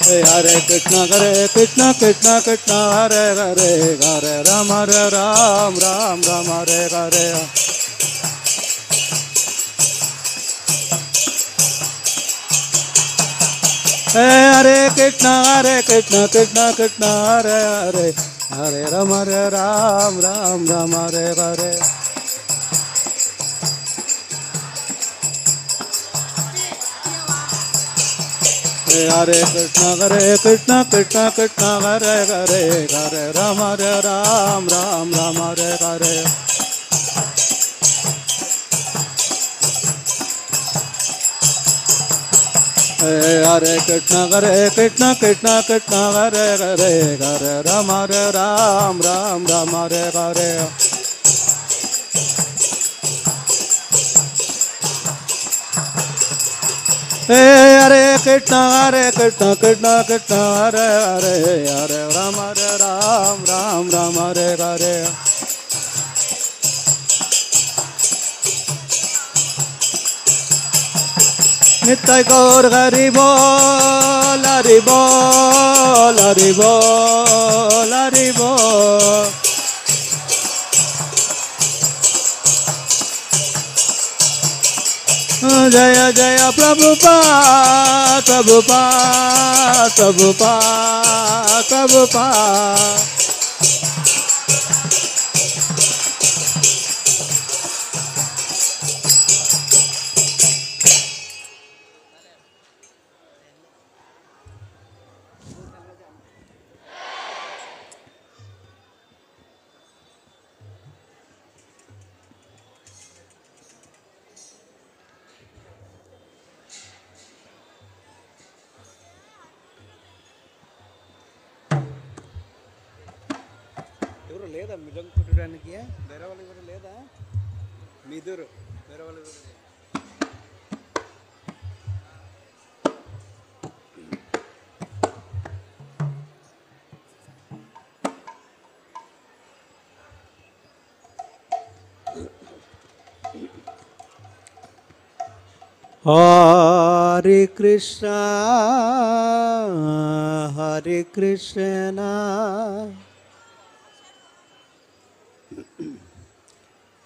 Hare Krishna Krishna Krishna Hare Hare Hare Ram Hare Ram Ram Ram Hare Hare Hare Krishna Krishna Krishna Hare Hare Hare Ram Ram Ram Hare Hare Hare Krishna Krishna Krishna Hare Hare Hare Ram Ram Ram Hare Hare Hare Krishna Krishna Krishna Hare Hare Hare Ram Ram Ram Hare Hare Hare Krishna Krishna Hare Hare Hare Ram Ram Hare Hare Nittai Gaur Hari Bol Hari Bol Hari Bol Hari Bol Jaya Jaya Prabhupada Prabhupada Prabhupada Prabhupada లేదా మిలం కుట్టడానికి వేరే వాళ్ళు ఎవరు లేదా మీదురు వేరే వాళ్ళు Hare Krishna Hare Krishna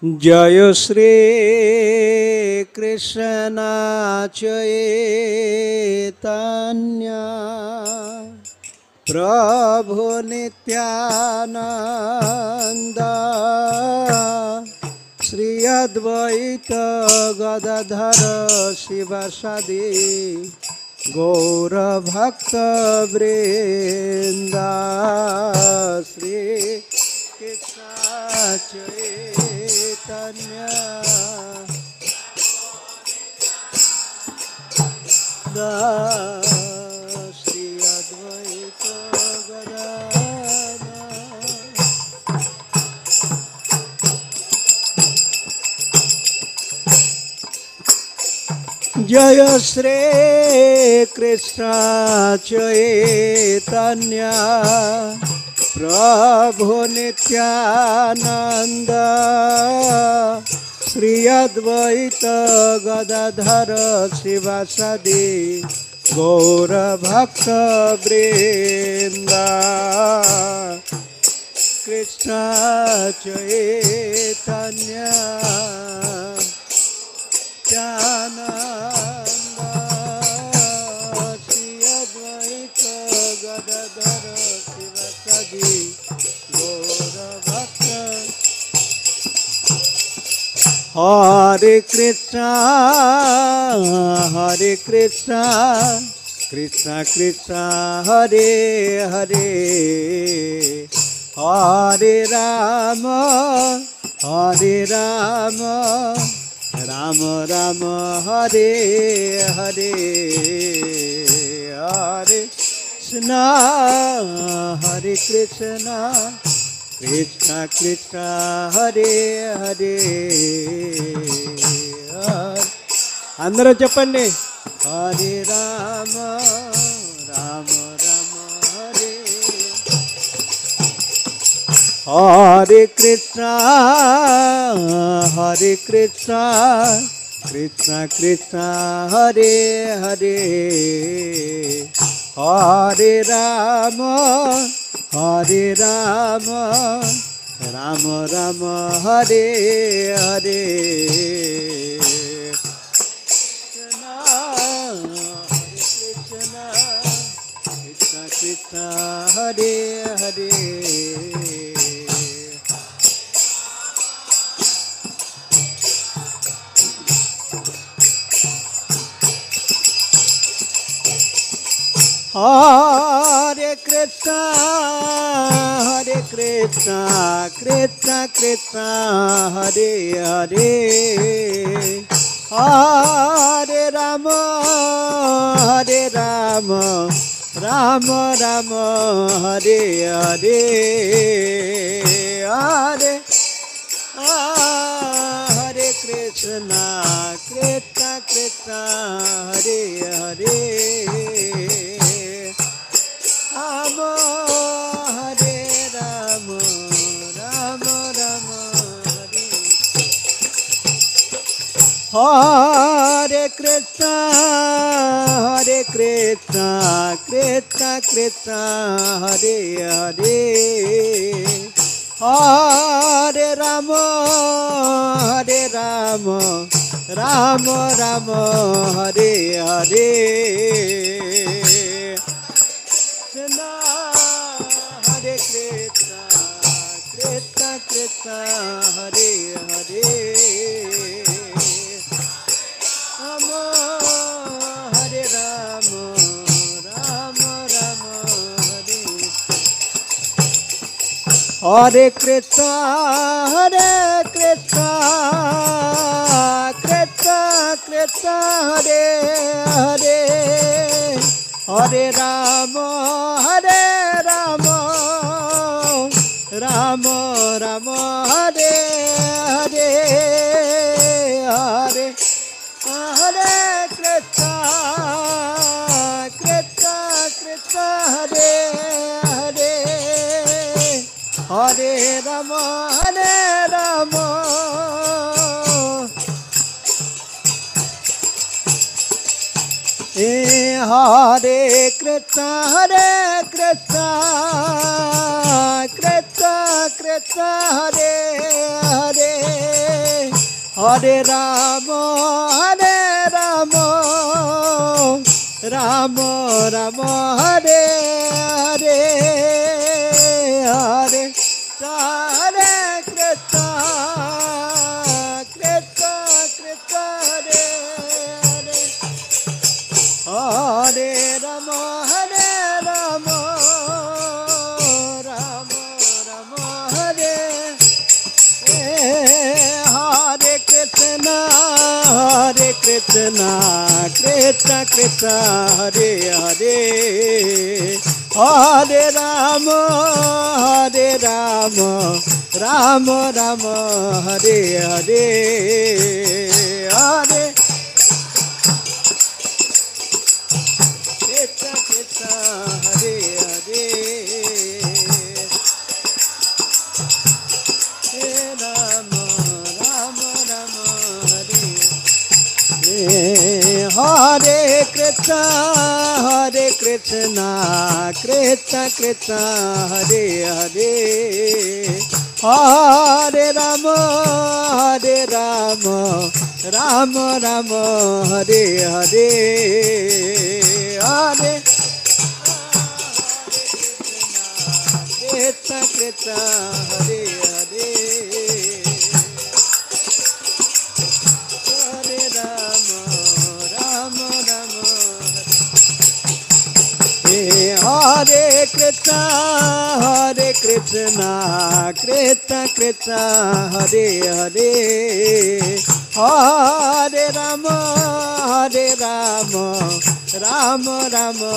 Jaya Shri Krishna Chaitanya Prabhu Nityananda Shri Advaita Gadadhara Shivasadi Gaura Bhakta Vrinda Shri Krishna Chaitanya Shri Advaita Gadadhara Jaya Shri Krishna Chaitanya Prabhu Nityananda Shri Advaita Gadadhara Shivasadi Gaura Bhakta Vrinda Krishna Chaitanya Nityananda Shri Advaita Gadadhara Shivasadi Gaura Bhakta Hare Krishna Krishna Krishna Hare Hare Hare Rama Rama Rama Hare Hare Hare Krishna Krishna Krishna Hare Hare అందరూ చెప్పండి Hare Rama Rama Rama Hare Hare Krishna Krishna Krishna Hare Hare Hare Rama, Hare Rama, Rama Rama, Hare Hare. Krishna, Krishna, Krishna, Hare Hare. Hare Krishna, Krishna Krishna, Hare Hare. Hare Rama, Rama Rama, Hare Hare. Hare Krishna, Krishna Krishna, Hare Hare. Rama, Hare Rama, Rama Rama, Hare. Hare Krishna, Krishna Krishna, Hare Hare. Hare Rama, Rama Rama, Hare Hare. Hare Krishna, Krishna Krishna, Hare Hare. Rama, Hare Rama, Rama Rama, Hare. Hare Krishna, Krishna Krishna, Hare Hare. Hare Rama, Rama Rama, Hare Hare. Hare Krishna, Krishna Krishna, Hare Hare. Hare Rama, Hare Krishna, Krishna Krishna, Hare Hare. Hare Rama, Rama Rama, Hare Hare. Hare Krishna, Krishna Krishna, Hare Hare. Hare Rama, Rama Rama, Hare. Hare Krishna, Krishna Krishna, Hare Hare. Hare Rama, Rama Rama, Hare Hare. Hare Krishna, Krishna, Hare Hare. Rama, Rama Rama, Hare. Hare Krishna, Krishna Krishna, Hare Hare. Hare Rama, Rama Rama, Hare Hare. Hare Krishna, Krishna, Hare Hare. Hare Rama, Rama Hare Krishna, Krishna Krishna, Hare Hare. Hare Rama, Rama Rama,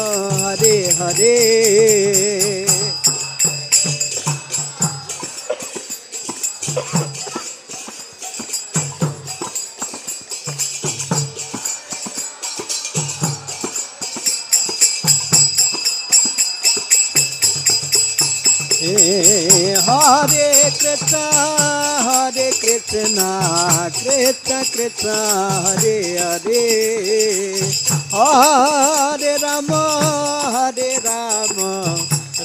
Hare Hare. Hare Krishna, Krishna Krishna, Hare Hare. Hare Rama, Ram,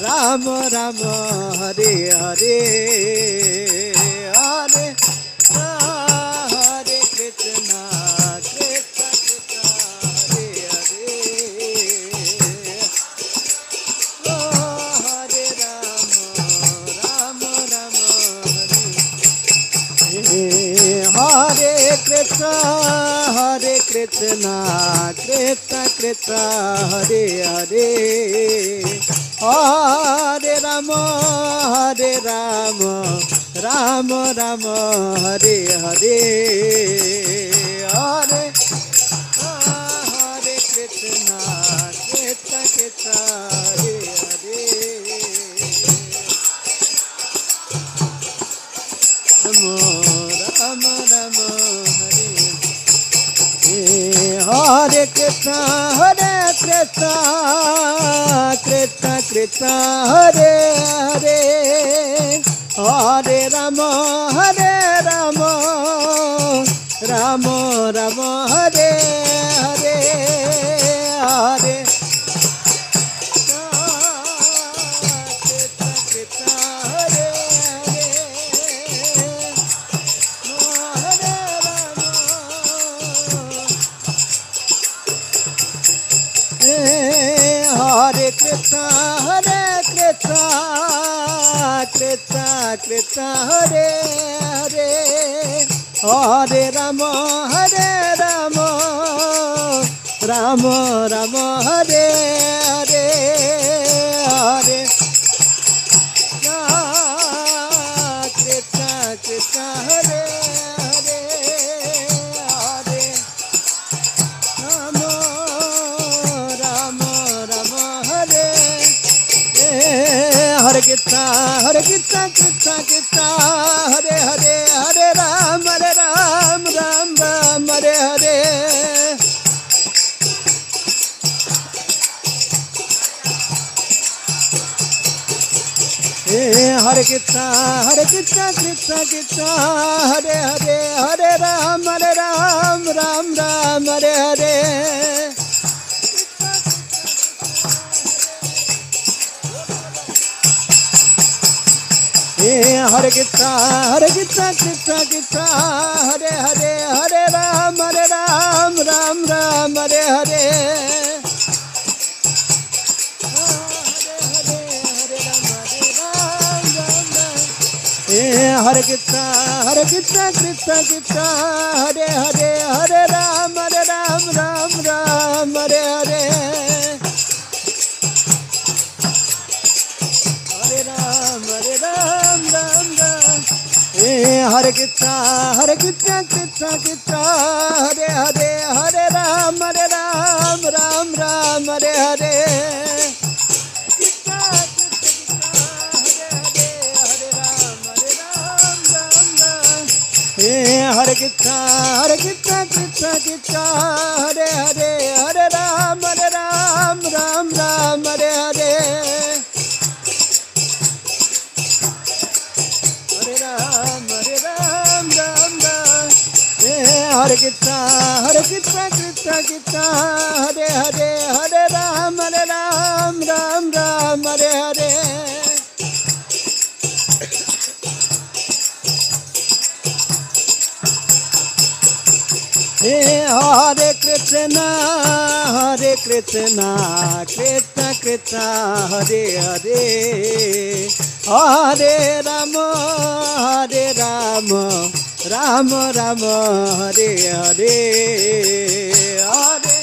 Ram Ram, Hare Hare, Hare Hare Krishna, Krishna Krishna, Hare Hare, oh Hare Ram, Ram Ram, Hare Krishna, Krishna Krishna, Hare Hare, Hare Rama, Rama Rama, Hare Hare, Hare Hare Krishna, Krishna Krishna, Hare Hare, Rama Rama, Hare Hare Krishna, Krishna Krishna, Hare Hare, Hare Rama, Rama Rama, Hare Hare, Hare Krishna, Krishna, Hare Hare, Hare Rama, Hare Krishna, Krishna, Hare Hare, Hare Rama, Rama Rama, Hare Hare, Hare Krishna, Krishna, Hare Hare, Hare Rama, Rama Rama, Hare Hare Krishna, Krishna Krishna, Hare Hare, Hare Ram, Ram Ram, Hare Hare, Hare Krishna, Krishna Krishna, Hare Hare, Hare Ram, Ram Ram, Hare Hare, Hare Krishna, Krishna Krishna, Hare Hare, Hare Ram, Ram Ram, Hare Hare, Hare Krishna, Krishna Krishna, Hare Hare, Hare Ram, Ram Ram, Hare Hare, Hare Ram, Ram Ram, Hare Krishna, Krishna Krishna, Hare Hare, Hare Ram, Ram Hare Hare, Hare Krishna, Krishna Krishna, Hare Hare, Hare Ram, Ram Hare Hare, Hare Ram, Ram Hare Krishna, Krishna Krishna, Hare Hare, Hare Ram, Ram Hare Hare. Hare Krishna, Krishna Krishna, Hare Hare, Hare Rama, Rama Rama, Hare Hare, Hare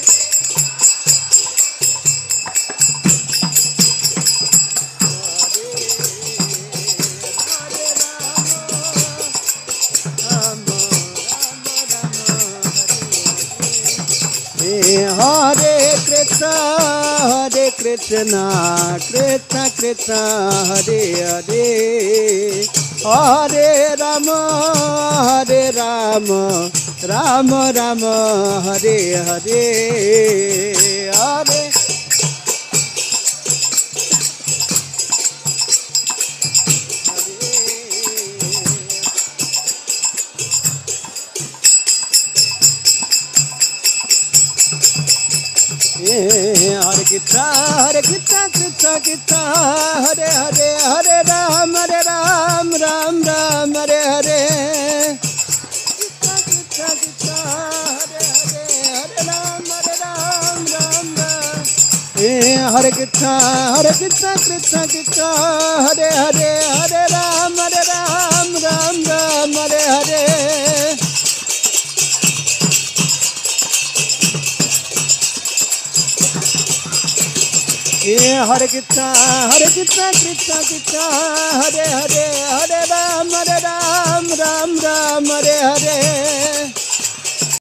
Hare Krishna, Krishna Krishna, Hare Hare, Hare Rama, Rama Rama, Hare Hare, Hare Hare Krishna Krishna Krishna Hare Hare Hare Ram Ram Ram Hare Hare Krishna Krishna Hare Hare Hare Ram Ram Ram Hare Krishna Krishna Krishna Hare Hare Hare Ram Ram Hare Hare Hare Krishna Krishna Krishna Hare Hare Hare Ram Ram Hare Hare